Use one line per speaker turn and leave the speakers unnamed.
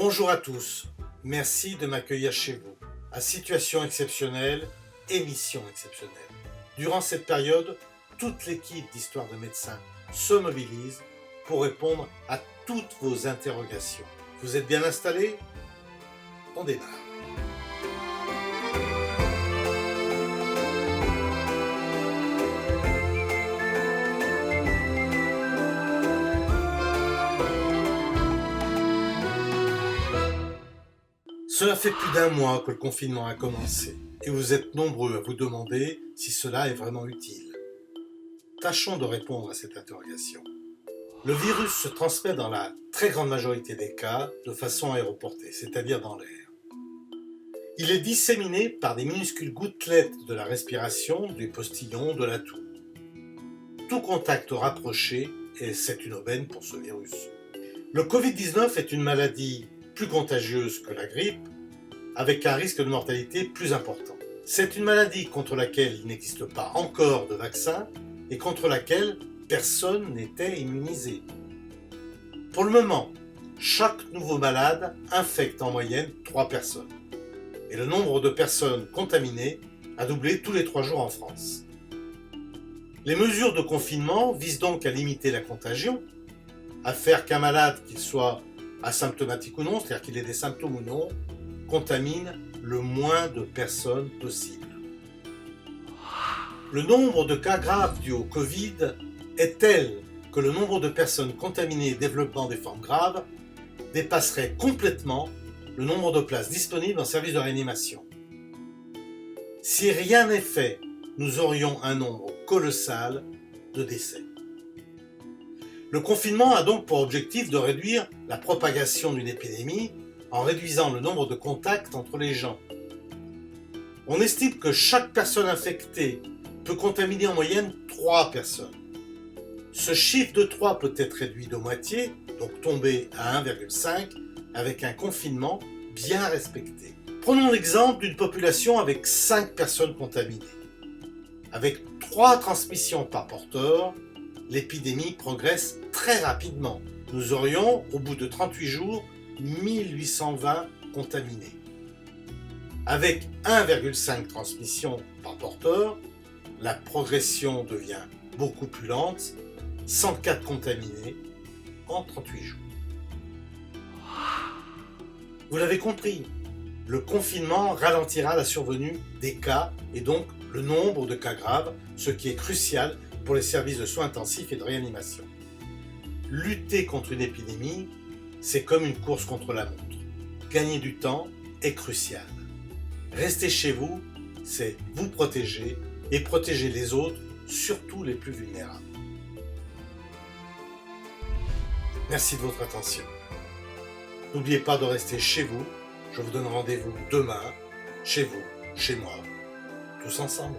Bonjour à tous, merci de m'accueillir chez vous. À situation exceptionnelle, émission exceptionnelle. Durant cette période, toute l'équipe d'Histoire de médecins se mobilise pour répondre à toutes vos interrogations. Vous êtes bien installés? On démarre. Cela fait plus d'un mois que le confinement a commencé et vous êtes nombreux à vous demander si cela est vraiment utile. Tâchons de répondre à cette interrogation. Le virus se transmet dans la très grande majorité des cas de façon aéroportée, c'est-à-dire dans l'air. Il est disséminé par des minuscules gouttelettes de la respiration, du postillon, de la toux. Tout contact rapproché, et c'est une aubaine pour ce virus. Le Covid-19 est une maladie plus contagieuse que la grippe, avec un risque de mortalité plus important. C'est une maladie contre laquelle il n'existe pas encore de vaccin et contre laquelle personne n'était immunisé. Pour le moment, chaque nouveau malade infecte en moyenne 3 personnes. Et le nombre de personnes contaminées a doublé tous les 3 jours en France. Les mesures de confinement visent donc à limiter la contagion, à faire qu'un malade, qu'il soit asymptomatique ou non, c'est-à-dire qu'il ait des symptômes ou non, contamine le moins de personnes possible. Le nombre de cas graves dus au Covid est tel que le nombre de personnes contaminées développant des formes graves dépasserait complètement le nombre de places disponibles en service de réanimation. Si rien n'est fait, nous aurions un nombre colossal de décès. Le confinement a donc pour objectif de réduire la propagation d'une épidémie en réduisant le nombre de contacts entre les gens. On estime que chaque personne infectée peut contaminer en moyenne 3 personnes. Ce chiffre de 3 peut être réduit de moitié, donc tomber à 1,5, avec un confinement bien respecté. Prenons l'exemple d'une population avec 5 personnes contaminées. Avec 3 transmissions par porteur, l'épidémie progresse très rapidement. Nous aurions, au bout de 38 jours, 1820 contaminés. Avec 1,5 transmissions par porteur, la progression devient beaucoup plus lente, 104 contaminés en 38 jours. Vous l'avez compris, le confinement ralentira la survenue des cas et donc le nombre de cas graves, ce qui est crucial pour les services de soins intensifs et de réanimation. Lutter contre une épidémie, c'est comme une course contre la montre. Gagner du temps est crucial. Rester chez vous, c'est vous protéger et protéger les autres, surtout les plus vulnérables. Merci de votre attention. N'oubliez pas de rester chez vous. Je vous donne rendez-vous demain, chez vous, chez moi, tous ensemble.